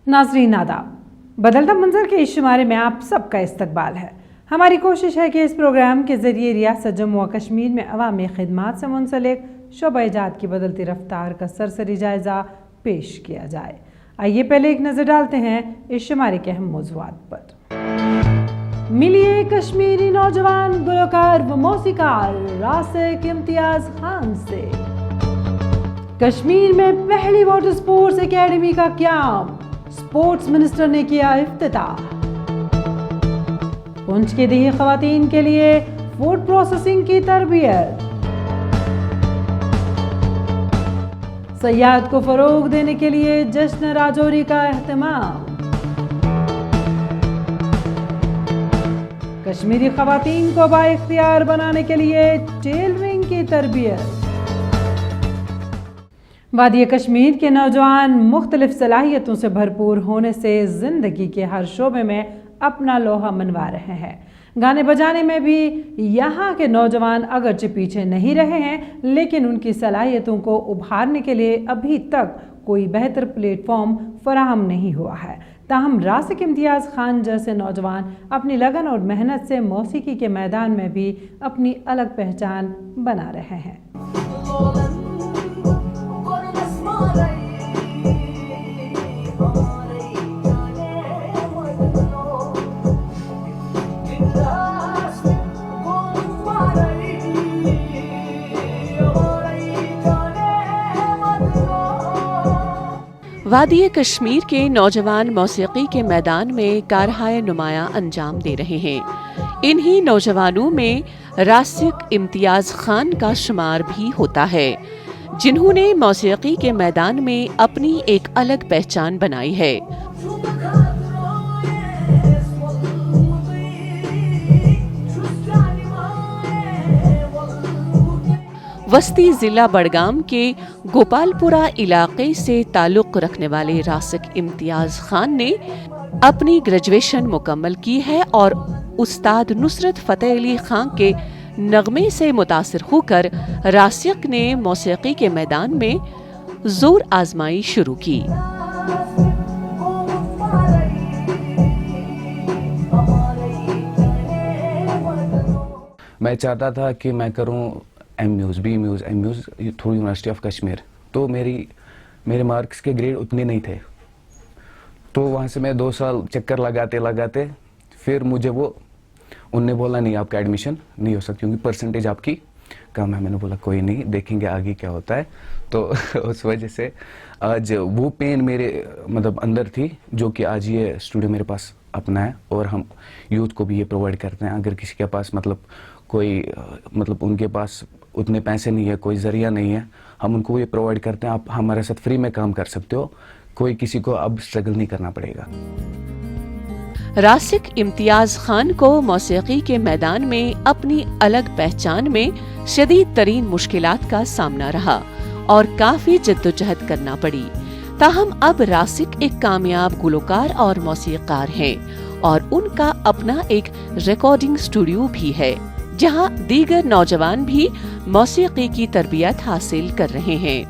नाज़रीन आदाब, बदलता मंजर के इस शुमारे में आप सबका इस्तकबाल है। हमारी कोशिश है कि इस प्रोग्राम के ज़रिए रियासत जम्मू व कश्मीर में अवामी खिदमात से मुंसलिक शोबा-ए-जात की बदलती रफ्तार का सरसरी जायज़ा पेश किया जाए। आइए पहले एक नज़र डालते हैं इस शुमारे के अहम मौज़ूआत पर। मिलिए कश्मीरी नौजवान गुलकार व मौसीकार रासिक इम्तियाज़ खान से। कश्मीर में पहली वाटर स्पोर्ट्स एकेडमी का क्याम, स्पोर्ट्स मिनिस्टर ने किया इफ्तिताह। पुंछ के दी खवातीन के लिए फूड प्रोसेसिंग की तरबियत। सयाहत को फरोग देने के लिए जश्न राजौरी का एहतमाम। कश्मीरी खवातीन को बाइख्तियार बनाने के लिए टेलरिंग की तरबियत। वादी कश्मीर के नौजवान मुख्तलिफ सलाहियतों से भरपूर होने से ज़िंदगी के हर शोबे में अपना लोहा मनवा रहे हैं। गाने बजाने में भी यहाँ के नौजवान अगरचे पीछे नहीं रहे हैं, लेकिन उनकी सलाहियतों को उभारने के लिए अभी तक कोई बेहतर प्लेटफॉर्म फराहम नहीं हुआ है। ताहम रासिक इम्तियाज़ खान जैसे नौजवान अपनी लगन और मेहनत से मौसीकी के मैदान में भी अपनी अलग पहचान बना रहे हैं। वादी कश्मीर के नौजवान मौसीकी के मैदान में कारहाय नुमायां अंजाम दे रहे हैं। इन्हीं नौजवानों में रासिक इम्तियाज़ खान का शुमार भी होता है, जिन्होंने मौसीकी के मैदान में अपनी एक अलग पहचान बनाई है। वस्ती जिला बड़गाम के गोपालपुरा इलाके से ताल्लुक़ रखने वाले रासिक इम्तियाज़ खान ने अपनी ग्रेजुएशन मुकम्मल की है और उस्ताद नुसरत फ़तेह अली खान के नगमे से मुतासिर होकर रासिक ने मौसीकी के मैदान में जोर आजमाई शुरू की। मैं चाहता था कि मैं करूं एम.म्यूज़, बी.म्यूज़, एम.म्यूज़ थ्रू यूनिवर्सिटी ऑफ कश्मीर। तो मेरे मार्क्स के ग्रेड उतने नहीं थे, तो वहाँ से मैं 2 साल चक्कर लगाते फिर मुझे उनने बोला नहीं, आपका एडमिशन नहीं हो सकता क्योंकि परसेंटेज आपकी कम है। मैंने बोला कोई नहीं, देखेंगे आगे क्या होता है। तो उस वजह से आज वो पेन मेरे अंदर थी, जो कि आज ये स्टूडियो मेरे पास अपना है और हम यूथ को भी ये प्रोवाइड करते हैं। अगर किसी के पास कोई उनके पास उतने पैसे नहीं है, कोई ज़रिया नहीं है, हम उनको ये प्रोवाइड करते हैं। आप हमारे साथ फ्री में काम कर सकते हो, कोई किसी को अब स्ट्रगल नहीं करना पड़ेगा। रासिक इम्तियाज़ खान को मौसीकी के मैदान में अपनी अलग पहचान में शदीद तरीन मुश्किलात का सामना रहा और काफी जद्दोजहद करना पड़ी। ताहम अब रासिक एक कामयाब गुलकार और मौसीकार हैं और उनका अपना एक रिकॉर्डिंग स्टूडियो भी है, जहां दीगर नौजवान भी मौसीकी की तरबियत हासिल कर रहे हैं।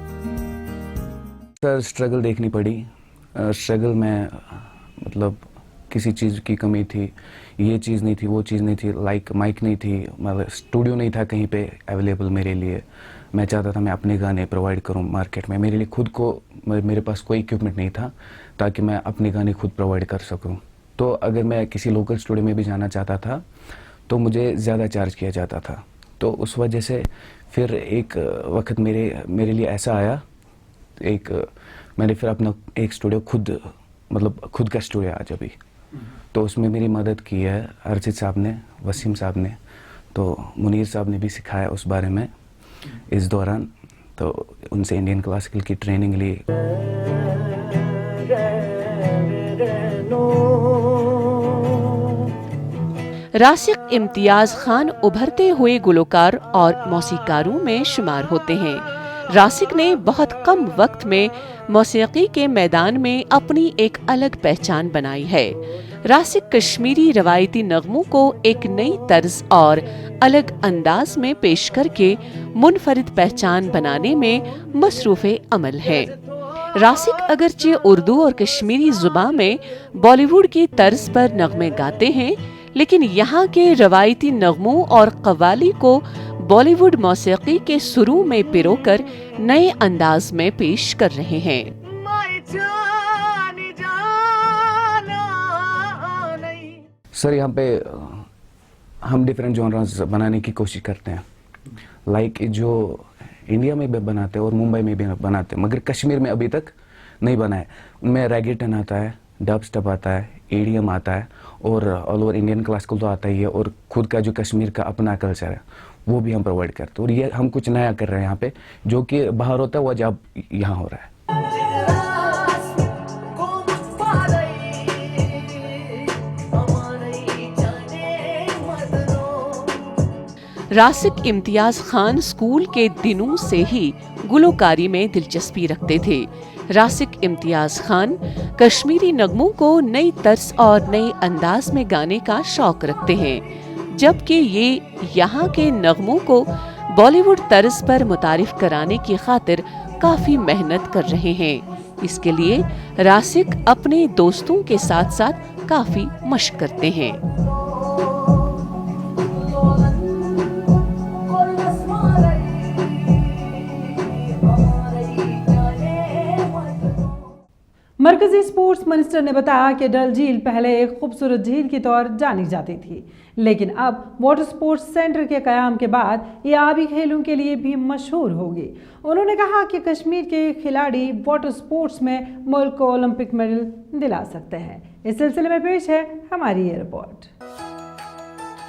सर स्ट्रगल देखनी पड़ी। स्ट्रगल में किसी चीज़ की कमी थी, ये चीज़ नहीं थी, वो चीज़ नहीं थी, लाइक माइक नहीं थी, स्टूडियो नहीं था कहीं पे अवेलेबल मेरे लिए। मैं चाहता था मैं अपने गाने प्रोवाइड करूं मार्केट में। मेरे लिए खुद को मेरे पास कोई इक्विपमेंट नहीं था ताकि मैं अपने गाने खुद प्रोवाइड कर सकूं। तो अगर मैं किसी लोकल स्टूडियो में भी जाना चाहता था तो मुझे ज़्यादा चार्ज किया जाता था। तो उस वजह से फिर एक वक्त मेरे लिए ऐसा आया, मैंने फिर अपना एक स्टूडियो खुद का स्टूडियो आज अभी। तो उसमें मेरी मदद की है अर्जित साहब ने, वसीम साहब ने, तो मुनीर साहब ने भी सिखाया उस बारे में इस दौरान। तो उनसे इंडियन क्लासिकल की ट्रेनिंग ली। रासिक इम्तियाज़ खान उभरते हुए गुलकार और मौसीकारों में शुमार होते हैं। रासिक ने बहुत कम वक्त में मौसीकी के मैदान में अपनी एक अलग पहचान बनाई है। रासिक कश्मीरी रवायती नगमों को एक नई तर्ज और अलग अंदाज में पेश करके मुनफरिद पहचान बनाने में मसरूफ़े अमल है। रासिक अगरचे उर्दू और कश्मीरी जुबान में बॉलीवुड की तर्ज पर नगमे गाते हैं, लेकिन यहाँ के रवायती नगमों और कव्वाली को बॉलीवुड मौसीकी के सुरों में पिरोकर नए अंदाज में पेश कर रहे हैं। सर यहाँ पे हम डिफरेंट जॉनर्स बनाने की कोशिश करते हैं, लाइक जो इंडिया में भी बनाते हैं और मुंबई में भी बनाते हैं, मगर कश्मीर में अभी तक नहीं बना है। उनमें रैगेटन आता है, डब स्टप आता है, EDM आता है और ऑल ओवर इंडियन क्लासिकल तो आता ही है, और खुद का जो कश्मीर का अपना कल्चर है वो भी हम प्रोवाइड करते हैं। और ये हम कुछ नया कर रहे हैं यहाँ पे, जो कि बाहर होता है वो जब यहाँ हो रहा है। रासिक इम्तियाज खान स्कूल के दिनों से ही गुलकारी में दिलचस्पी रखते थे। रासिक इम्तियाज खान कश्मीरी नगमों को नई तर्ज और नए अंदाज में गाने का शौक रखते हैं, जबकि ये यहाँ के नगमों को बॉलीवुड तर्ज पर मुतारिफ कराने की खातिर काफी मेहनत कर रहे हैं। इसके लिए रासिक अपने दोस्तों के साथ साथ काफी मशक करते हैं। मरकजी स्पोर्ट्स मिनिस्टर ने बताया कि डल झील पहले एक खूबसूरत झील के तौर जानी जाती थी, लेकिन अब वाटर स्पोर्ट्स सेंटर के कयाम के बाद ये आबी खेलों के लिए भी मशहूर होगी। उन्होंने कहा कि कश्मीर के खिलाड़ी वाटर स्पोर्ट्स में मुल्क को ओलंपिक मेडल दिला सकते हैं। इस सिलसिले में पेश है हमारी ये रिपोर्ट।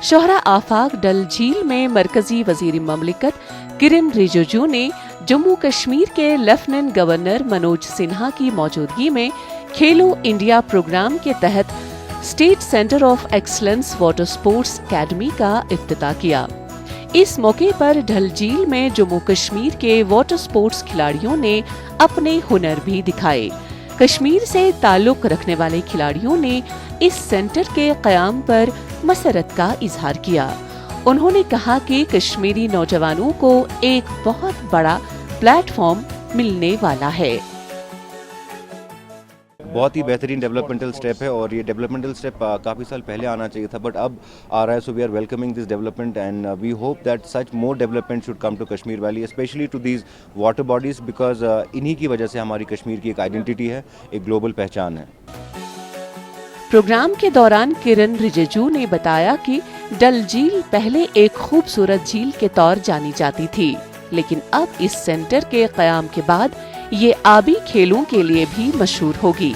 शोहरा आफाक डल झील में मरकजी वजीर ममलिकत किरण रिजिजू ने जम्मू कश्मीर के लेफ्टिनेंट गवर्नर मनोज सिन्हा की मौजूदगी में खेलो इंडिया प्रोग्राम के तहत state centre of excellence water sports academy का इफ्तिताह किया। इस मौके पर डल झील में जम्मू कश्मीर के वाटर स्पोर्ट्स खिलाड़ियों ने अपने हुनर भी दिखाए। कश्मीर से ताल्लुक रखने वाले खिलाड़ियों ने इस सेंटर के कयाम पर मसरत का इजहार किया। उन्होंने कहा कि कश्मीरी नौजवानों को एक बहुत बड़ा प्लेटफॉर्म मिलने वाला है। बहुत ही बेहतरीन डेवलपमेंटल स्टेप है और ये डेवलपमेंटल स्टेप काफ़ी साल पहले आना चाहिए था, बट अब आ रहा है। So we are welcoming this development and we hope that such more development should come to Kashmir valley, specially to these water bodies, because इन्हीं की वजह से हमारी कश्मीर की एक आइडेंटिटी है, एक ग्लोबल पहचान है। प्रोग्राम के दौरान किरण रिजिजू ने बताया कि डल झील पहले एक खूबसूरत झील के तौर जानी जाती थी, लेकिन अब इस सेंटर के कयाम के बाद ये आबी खेलों के लिए भी मशहूर होगी।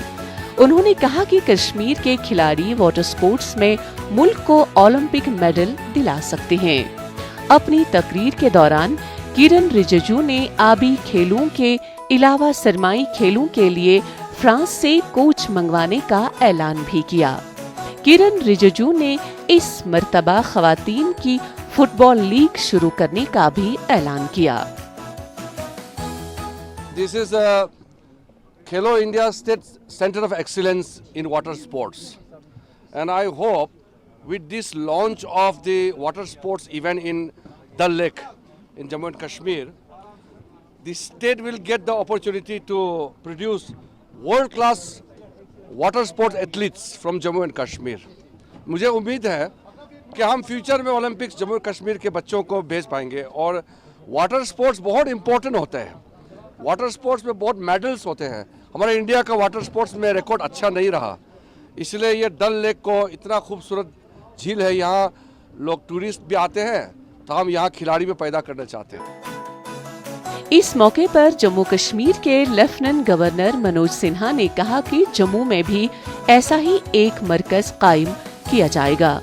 उन्होंने कहा कि कश्मीर के खिलाड़ी वाटर स्पोर्ट्स में मुल्क को ओलंपिक मेडल दिला सकते हैं। अपनी तकरीर के दौरान किरण रिजिजू ने आबी खेलों के अलावा सरमाई खेलों के लिए फ्रांस से कोच मंगवाने का ऐलान भी किया। किरण रिजिजू ने इस मर्तबा खवातीन की फुटबॉल लीग शुरू करने का भी ऐलान किया। This is Khelo India State Center of Excellence in Water Sports, and I hope with this launch of the water sports event in Dal Lake in Jammu and Kashmir, the state will get the opportunity to produce world-class water sports athletes from Jammu and Kashmir. मुझे उम्मीद है कि हम future में Olympics Jammu Kashmir के बच्चों को भेज पाएंगे, और वाटर स्पोर्ट्स बहुत इंपॉर्टेंट होते हैं। वाटर स्पोर्ट्स में बहुत मेडल्स होते हैं। हमारे इंडिया का वाटर स्पोर्ट्स में रिकॉर्ड अच्छा नहीं रहा, इसलिए ये डल लेक को इतना खूबसूरत झील है, यहाँ लोग टूरिस्ट भी आते हैं, तो हम यहाँ खिलाड़ी भी पैदा करना चाहते हैं। इस मौके पर जम्मू कश्मीर के लेफ्टिनेंट गवर्नर मनोज सिन्हा ने कहा कि जम्मू में भी ऐसा ही एक मरकज कायम किया जाएगा।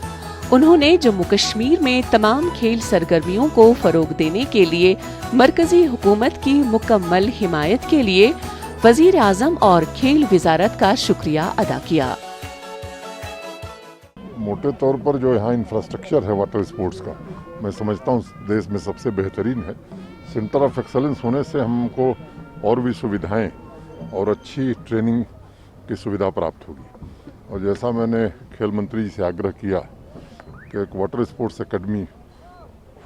उन्होंने जम्मू कश्मीर में तमाम खेल सरगर्मियों को फरोग देने के लिए मरकजी हुकूमत की मुकम्मल हिमायत के लिए वजीर आजम और खेल वजारत का शुक्रिया अदा किया। मोटे तौर पर जो यहाँ इंफ्रास्ट्रक्चर है वाटर स्पोर्ट्स का, मैं समझता हूँ देश में सबसे बेहतरीन है। सेंटर ऑफ एक्सेलेंस होने से हमको और भी सुविधाएं और अच्छी ट्रेनिंग की सुविधा प्राप्त होगी। और जैसा मैंने खेल मंत्री जी से आग्रह किया कि एक water sports academy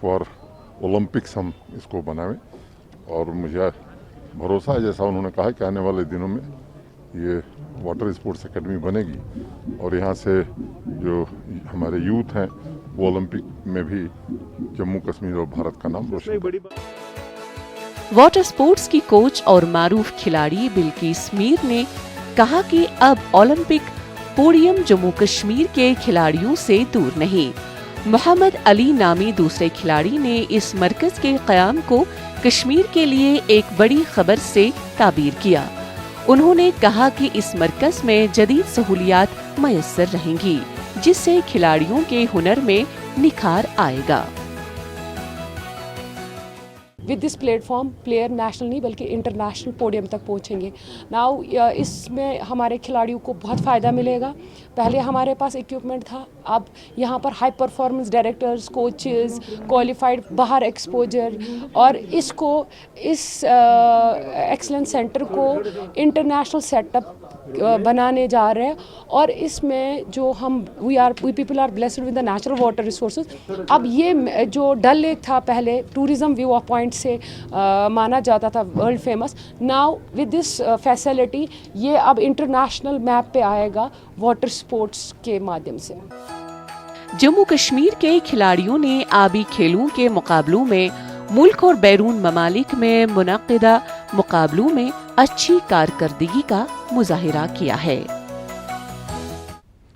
for Olympics हम इसको बनाएं, और मुझे भरोसा है, जैसा उन्होंने कहा कि आने वाले दिनों में ये वाटर स्पोर्ट्स एकेडमी बनेगी और यहाँ से जो हमारे यूथ हैं वो ओलंपिक में भी जम्मू कश्मीर और भारत का नाम रोशन करें। वाटर स्पोर्ट्स की कोच और मारूफ खिलाड़ी बिल्किस मीर ने कहा कि अब ओलंपिक पोडियम जम्मू कश्मीर के खिलाड़ियों से दूर नहीं। मोहम्मद अली नामी दूसरे खिलाड़ी ने इस मरकज के क़याम को कश्मीर के लिए एक बड़ी खबर से ताबीर किया। उन्होंने कहा कि इस मरकज में जदीद सहूलियात मयस्सर रहेंगी, जिससे खिलाड़ियों के हुनर में निखार आएगा। With this platform player national नहीं बल्कि इंटरनेशनल पोडियम तक पहुंचेंगे। नाउ इसमें हमारे खिलाड़ियों को बहुत फ़ायदा मिलेगा। पहले हमारे पास इक्विपमेंट था, अब यहाँ पर high performance directors, coaches, qualified बाहर एक्सपोजर, और इसको इस एक्सलेंस सेंटर को इंटरनेशनल सेटअप बनाने जा रहे हैं। और इसमें जो हम we people are blessed with the natural water resources. अब ये जो डल लेक था पहले टूरिज्म व्यू ऑफ पॉइंट से माना जाता था world famous, now with this facility ये अब इंटरनेशनल मैप पे आएगा वाटर स्पोर्ट्स के माध्यम से। जम्मू कश्मीर के खिलाड़ियों ने आबी खेलों के मुकाबलों में मुल्क और बैरून ममालिक में मुनक़िदा मुकाबलों में अच्छी कारकर्दगी का मुजाहिरा किया है।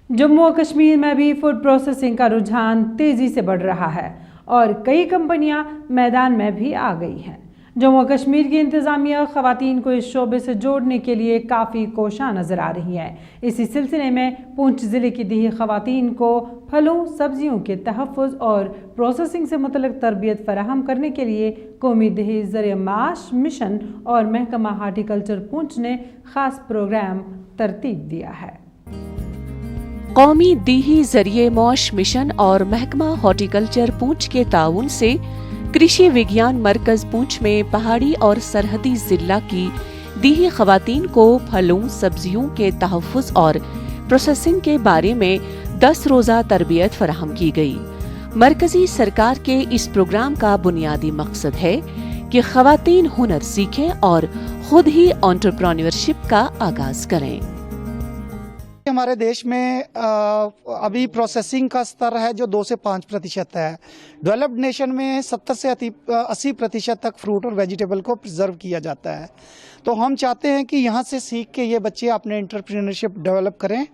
जम्मू और कश्मीर में भी फूड प्रोसेसिंग का रुझान तेजी से बढ़ रहा है और कई कंपनियां मैदान में भी आ गई हैं। जम्मू और कश्मीर की इंतज़ामिया ख़वातीन को इस शोबे से जोड़ने के लिए काफ़ी कोशां नज़र आ रही है। इसी सिलसिले में पुंछ ज़िले की दीही ख़वातीन को फलों सब्जियों के तहफ़्फ़ुज़ और प्रोसेसिंग से मुतल्लिक़ तरबियत फ़राहम करने के लिए कौमी दही ज़रिए माश मिशन और महकमा हार्टिकल्चर पुंछ ने ख़ास प्रोग्राम तरतीब दिया है। कौमी दीही ज़रिए मौश मिशन और महकमा हॉर्टिकल्चर पुंछ के ताउन से कृषि विज्ञान मरकज पुंछ में पहाड़ी और सरहदी जिला की दीही ख़वातीन को फलों सब्जियों के तहफ़्फ़ुज़ और प्रोसेसिंग के बारे में 10 रोज़ा तरबियत फराहम की गई। मरकजी सरकार के इस प्रोग्राम का बुनियादी मकसद है कि ख़वातीन हुनर सीखें और खुद ही एंटरप्रेन्योरशिप का आगाज़ करें। हमारे देश में अभी प्रोसेसिंग का स्तर है जो 2 से 5% है। डेवलप्ड नेशन में 70 से 80% तक फ्रूट और वेजिटेबल को प्रिजर्व किया जाता है। तो हम चाहते हैं कि यहाँ से सीख के ये बच्चे अपने एंटरप्रेन्योरशिप डेवलप करें।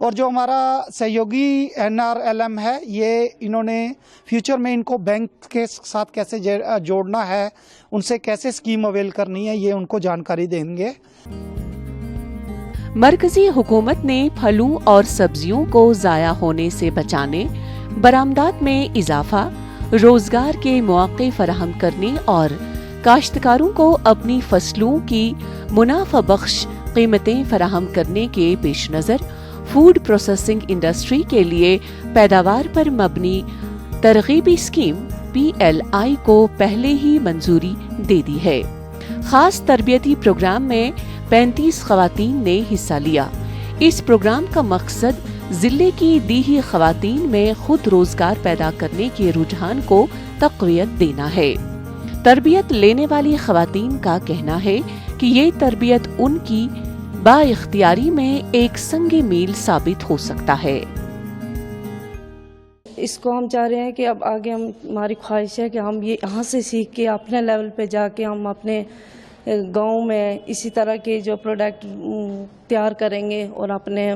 और जो हमारा सहयोगी NRLM है, ये इन्होंने फ्यूचर में इनको बैंक के साथ कैसे जोड़ना है, उनसे कैसे स्कीम अवेल करनी है, ये उनको जानकारी देंगे। मरकजी हुकूमत ने फलों और सब्जियों को ज़ाया होने से बचाने, बरामदात में इजाफा, रोजगार के मौके फराहम करने और काश्तकारों को अपनी फसलों की मुनाफा बख्श कीमतें फराहम करने के पेश नज़र फूड प्रोसेसिंग इंडस्ट्री के लिए पैदावार पर मबनी तरगीबी स्कीम PLI को पहले ही मंजूरी दे दी है। खास तरबियती प्रोग्राम में 35 ख़वातीन ने हिस्सा लिया। इस प्रोग्राम का मकसद जिले की दीही ख़वातीन में खुद रोजगार पैदा करने के रुझान को तक़वियत देना है। तरबियत लेने वाली ख़वातीन का कहना है कि ये तरबियत उनकी बाइख्तियारी में एक संगे मील साबित हो सकता है। इसको हम चाह रहे हैं कि अब आगे हमारी ख्वाहिश है कि हम ये यहाँ से सीख के अपने लेवल पे जाके हम अपने गांव में इसी तरह के जो प्रोडक्ट तैयार करेंगे और अपने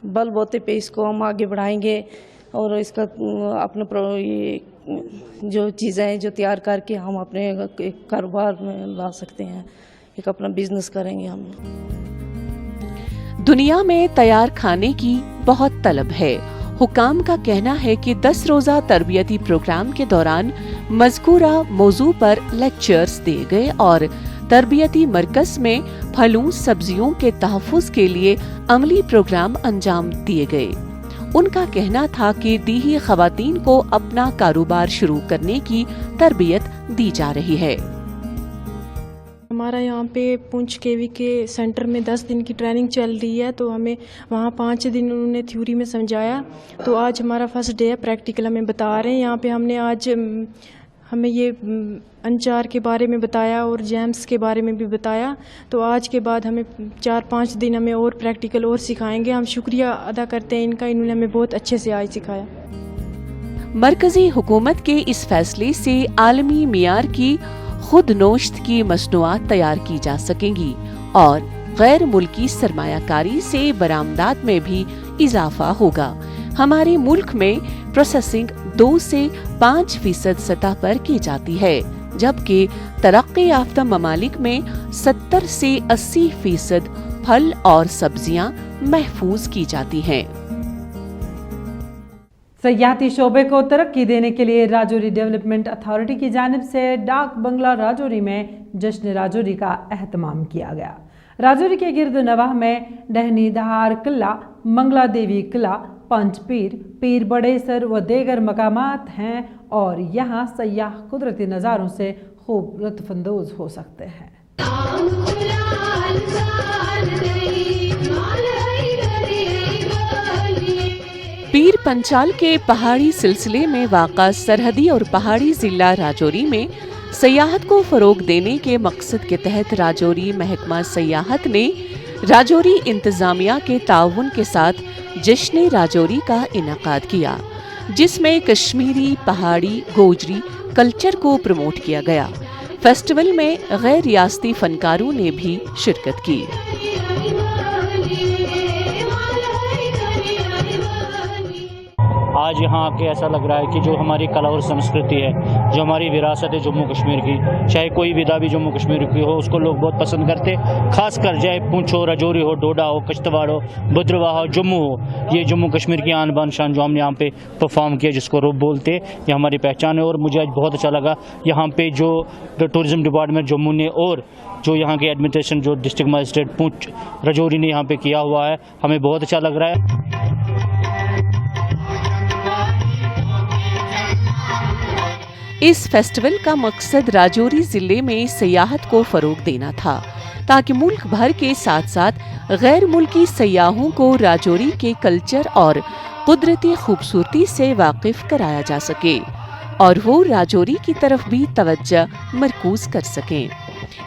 बलबूते पे इसको हम आगे बढ़ाएंगे और इसका अपने जो चीज़ें जो तैयार करके हम अपने कारोबार में ला सकते हैं, एक अपना बिजनेस करेंगे हम। दुनिया में तैयार खाने की बहुत तलब है। हुकाम का कहना है कि 10 रोज़ा तरबियती प्रोग्राम के दौरान मज़कूरा मौजू पर लेक्चर्स दिए गए और तरबियती मरकज में फलों सब्जियों के तहफ़्फ़ुज़ के लिए अमली प्रोग्राम अंजाम दिए गए। उनका कहना था कि दीही ख़वातीन को अपना कारोबार शुरू करने की तरबियत दी जा रही है। हमारा यहाँ पे पुंछ केवी के सेंटर में 10 दिन की ट्रेनिंग चल रही है, तो हमें वहाँ 5 दिन उन्होंने थ्योरी में समझाया। तो आज हमारा फर्स्ट डे है, प्रैक्टिकल हमें बता रहे हैं। यहाँ पे हमने आज हमें ये अंचार के बारे में बताया और जैम्स के बारे में भी बताया। तो आज के बाद हमें 4-5 दिन हमें और प्रैक्टिकल और सिखाएंगे। हम शुक्रिया अदा करते हैं इनका, इन्होंने हमें बहुत अच्छे से आज सिखाया। मरकजी हुकूमत के इस फैसले से आलमी मियार की खुद नोश्त की मसनूआत तैयार की जा सकेंगी और गैर मुल्की सरमायाकारी से बरामदात में भी इजाफा होगा। हमारे मुल्क में प्रोसेसिंग 2 से 5% सतह पर की जाती है, जबकि तरक्की याफ्ता ममालिक में 70 से 80% फल और सब्जियां महफूज की जाती हैं। सयाहती शोबे को तरक्की देने के लिए राजौरी डेवलपमेंट अथॉरिटी की जानिब से डाक बंगला राजौरी में जश्न राजौरी का एहतमाम किया गया। राजौरी के गिरद नवाह में डहनी दहार किला, मंगला देवी किला, पंच पीर, पीर बड़े सर व देगर मकामात हैं और यहाँ सयाह कुदरती नज़ारों से खूब लुत्फ़अंदोज़ हो सकते हैं। पीर पंचाल के पहाड़ी सिलसिले में वाक़ा सरहदी और पहाड़ी जिला राजौरी में सयाहत को फ़रोग देने के मकसद के तहत राजौरी महकमा सयाहत ने राजौरी इंतज़ामिया के ताउन के साथ जश्न राजौरी का इनेकाद किया, जिसमें कश्मीरी, पहाड़ी, गोजरी कल्चर को प्रमोट किया गया। फेस्टिवल में गैर रियासती फनकारों ने भी शिरकत की। आज यहाँ आके ऐसा लग रहा है कि जो हमारी कला और संस्कृति है, जो हमारी विरासत है जम्मू कश्मीर की, चाहे कोई विधा भी जम्मू कश्मीर की हो, उसको लोग बहुत पसंद करते। खास कर चाहे पूंछ हो, राजौरी हो, डोडा हो, कश्तवाड़ हो, भद्रवाह हो, जम्मू हो, ये जम्मू कश्मीर की आन बान शान जो हमने यहाँ पे परफॉर्म किया, जिसको रूप बोलते, ये हमारी पहचान है। और मुझे आज बहुत अच्छा लगा यहाँ पे जो टूरिज्म डिपार्टमेंट जम्मू ने और जो यहाँ के एडमिनिस्ट्रेशन जो डिस्ट्रिक्ट मजिस्ट्रेट पूंछ राजौरी ने यहाँ पे किया हुआ है, हमें बहुत अच्छा लग रहा है। इस फेस्टिवल का मकसद राजौरी जिले में सयाहत को फरोग देना था, ताकि मुल्क भर के साथ साथ गैर मुल्की सयाहों को राजौरी के कल्चर और कुदरती खूबसूरती से वाकिफ कराया जा सके और वो राजौरी की तरफ भी तवज्जो मरकूज कर सकें।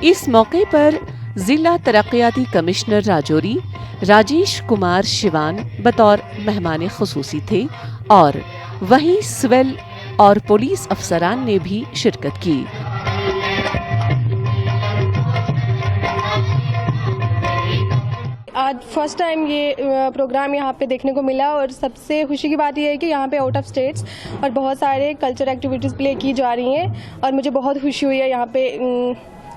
इस मौके पर जिला तरक्याती कमिश्नर राजौरी राजेश कुमार शिवान बतौर मेहमान खुसूसी थे और वहीं सिविल और पुलिस अफसरान ने भी शिरकत की। आज फर्स्ट टाइम ये प्रोग्राम यहाँ पे देखने को मिला और सबसे खुशी की बात यह है कि यहाँ पे आउट ऑफ स्टेट्स और बहुत सारे कल्चर एक्टिविटीज़ प्ले की जा रही हैं और मुझे बहुत खुशी हुई है यहाँ पे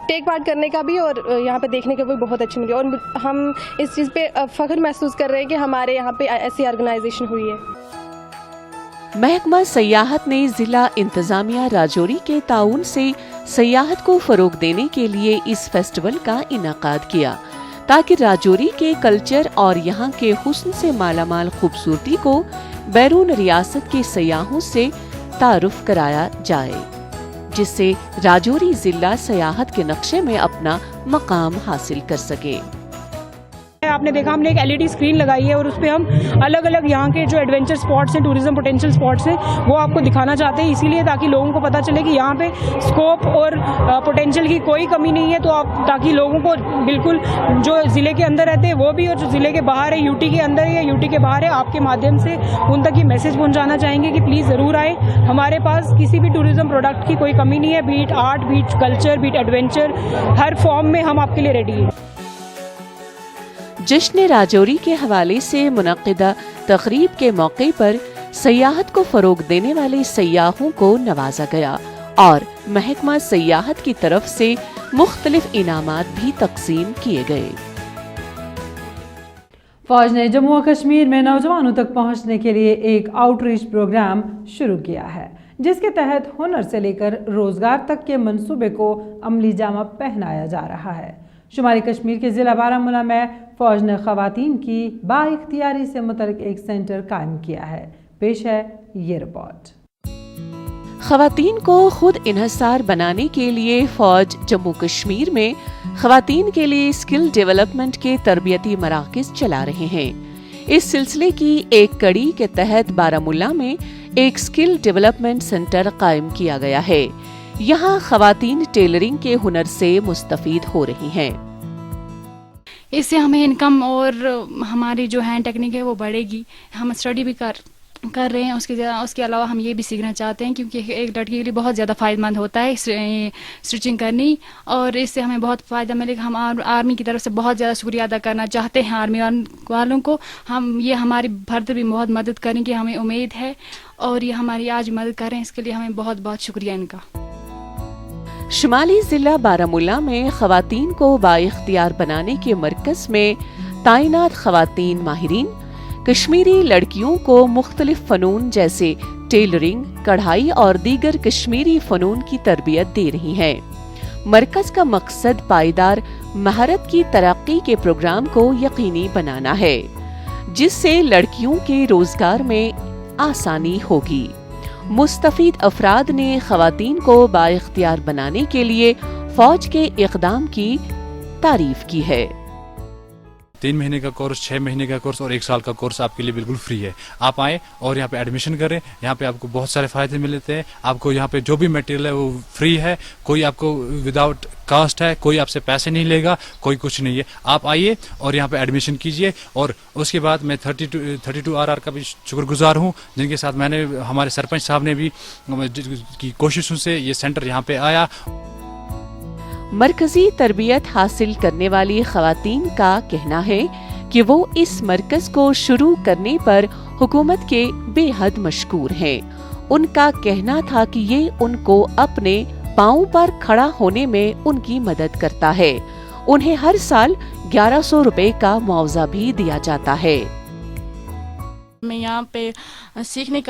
टेक पार्ट करने का भी और यहाँ पे देखने का भी बहुत अच्छी मिली और हम इस चीज़ पे फख्र महसूस कर रहे हैं कि हमारे यहाँ पे ऐसी ऑर्गेनाइजेशन हुई है। महकमा सयाहत ने जिला इंतजामिया राजौरी के ताउन से सयाहत को फरोग देने के लिए इस फेस्टिवल का इनेकाद किया, ताकि राजौरी के कल्चर और यहाँ के हुस्न से मालामाल खूबसूरती को बैरून रियासत के सयाहों से तारुफ कराया जाए, जिससे राजौरी जिला सयाहत के नक्शे में अपना मकाम हासिल कर सके। आपने देखा हमने एक एलईडी स्क्रीन लगाई है और उस पर हम अलग अलग यहाँ के जो एडवेंचर स्पॉट्स हैं, टूरिज्म पोटेंशियल स्पॉट्स हैं, वो आपको दिखाना चाहते हैं, इसीलिए ताकि लोगों को पता चले कि यहाँ पे स्कोप और पोटेंशियल की कोई कमी नहीं है। तो आप ताकि लोगों को बिल्कुल जो ज़िले के अंदर रहते हैं वो भी और जो ज़िले के बाहर है, यूटी के अंदर है या यूटी के बाहर है, आपके माध्यम से उन तक ये मैसेज पहुँचाना चाहेंगे कि प्लीज़ ज़रूर आए। हमारे पास किसी भी टूरिज्म प्रोडक्ट की कोई कमी नहीं है, beat art, beat culture, beat adventure, हर फॉर्म में हम आपके लिए रेडी हैं। जश्न राजौरी के हवाले से मुनक्किदा तकरीब के मौके पर सयाहत को फरोग देने वाले सयाहों को नवाजा गया और महकमा सयाहत की तरफ से मुख्तलिफ इनामात भी तकसीम किए गए। फौज ने जम्मू और कश्मीर में नौजवानों तक पहुंचने के लिए एक आउटरीच प्रोग्राम शुरू किया है, जिसके तहत हुनर से लेकर रोजगार तक के मंसूबे को अमली जामा पहनाया जा रहा है। शुमारी कश्मीर के ज़िला बारामूला में फ़ौज ने ख़वातीन की बाइख्तियारी से मुतल्लिक़ एक सेंटर कायम किया है। पेश है ये रिपोर्ट। ख़वातीन को खुद इन्हसार बनाने के लिए फ़ौज जम्मू कश्मीर में ख़वातीन के लिए स्किल डेवलपमेंट के तरबियती मराकज़ चला रहे हैं। इस सिलसिले की एक कड़ी के तहत बारामूला में एक स्किल डेवलपमेंट सेंटर कायम किया गया है। यहाँ खवातीन टेलरिंग के हुनर से मुस्तफीद हो रही हैं। इससे हमें इनकम और हमारी जो हैंड टेक्निक है वो बढ़ेगी। हम स्टडी भी कर रहे हैं, उसके अलावा हम ये भी सीखना चाहते हैं, क्योंकि एक लड़की के लिए बहुत ज़्यादा फ़ायदेमंद होता है स्टिचिंग करनी, और इससे हमें बहुत फ़ायदा मिलेगा। हम आर्मी की तरफ से बहुत ज़्यादा शुक्रिया अदा करना चाहते हैं आर्मी वालों को। ये हमारी भर्ती भी बहुत मदद करेंगे, हमें उम्मीद है, और ये हमारी आज मदद करें, इसके लिए हमें बहुत बहुत शुक्रिया इनका। शुमाली जिला बारामूला में खवातीन को बाइख्तियार बनाने के मरकज में तैनात खवातीन माहिरीन कश्मीरी लड़कियों को मुख्तलिफ फ़नून जैसे टेलरिंग, कढ़ाई और दीगर कश्मीरी फ़नून की तरबियत दे रही हैं। मरकज का मकसद पायदार महारत की तरक्की के प्रोग्राम को यकीनी बनाना है, जिससे लड़कियों के रोजगार में आसानी होगी। मुस्तफीद अफराद ने खवातीन को बाइख्तियार बनाने के लिए फौज के इक़दाम की तारीफ की है। 3 महीने का कोर्स, 6 महीने का कोर्स और 1 साल का कोर्स आपके लिए बिल्कुल फ्री है। आप आएँ और यहाँ पे एडमिशन करें। यहाँ पे आपको बहुत सारे फायदे मिलते हैं। आपको यहाँ पे जो भी मटेरियल है वो फ्री है, कोई आपको विदाउट कास्ट है, कोई आपसे पैसे नहीं लेगा, कोई कुछ नहीं है। आप आइए और यहाँ पे एडमिशन कीजिए। और उसके बाद मैं 32 RR का भी शुक्रगुजार हूँ, जिनके साथ मैंने, हमारे सरपंच साहब ने भी की कोशिशों से ये सेंटर यहाँ पे आया। मरकजी तरबियत हासिल करने वाली खवातीन का कहना है कि वो इस मरकज को शुरू करने पर हुकूमत के बेहद मशकूर हैं। उनका कहना था कि ये उनको अपने पांव पर खड़ा होने में उनकी मदद करता है। उन्हें हर साल 1100 रुपए का मुआवजा भी दिया जाता है। मैं यहाँ पे सीखने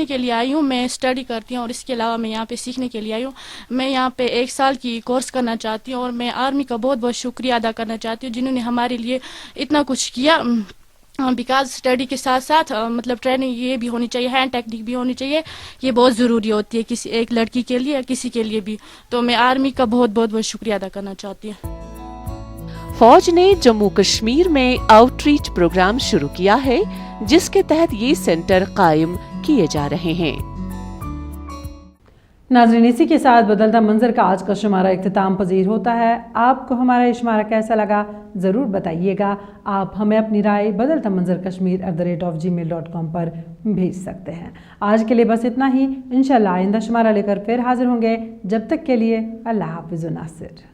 के लिए आई हूँ। मैं स्टडी करती हूँ और इसके अलावा मैं यहाँ पे सीखने के लिए आई हूँ। मैं यहाँ पे 1 साल की कोर्स करना चाहती हूँ और मैं आर्मी का बहुत बहुत शुक्रिया अदा करना चाहती हूँ, जिन्होंने हमारे लिए इतना कुछ किया। बिकॉज स्टडी के साथ साथ मतलब ट्रेनिंग ये भी होनी चाहिए, हैंड टेक्निक भी होनी चाहिए। ये बहुत ज़रूरी होती है किसी एक लड़की के लिए या किसी के लिए भी। तो मैं आर्मी का बहुत बहुत शुक्रिया अदा करना चाहती हूँ। फौज ने जम्मू कश्मीर में आउटरीच प्रोग्राम शुरू किया है, जिसके तहत ये सेंटर कायम किए जा रहे हैं। नाज़रीन, इसी के साथ बदलता मंजर का आज का शुमारा इख्तिताम पजीर होता है। आपको हमारा ये शुमारा कैसा लगा ज़रूर बताइएगा। आप हमें अपनी राय बदलता मंजर kashmir@gmail.com पर भेज सकते हैं। आज के लिए बस इतना ही। इंशाल्लाह आइंदा शुमारा लेकर फिर हाजिर होंगे। जब तक के लिए अल्लाह हाफ़िज़ व नासिर।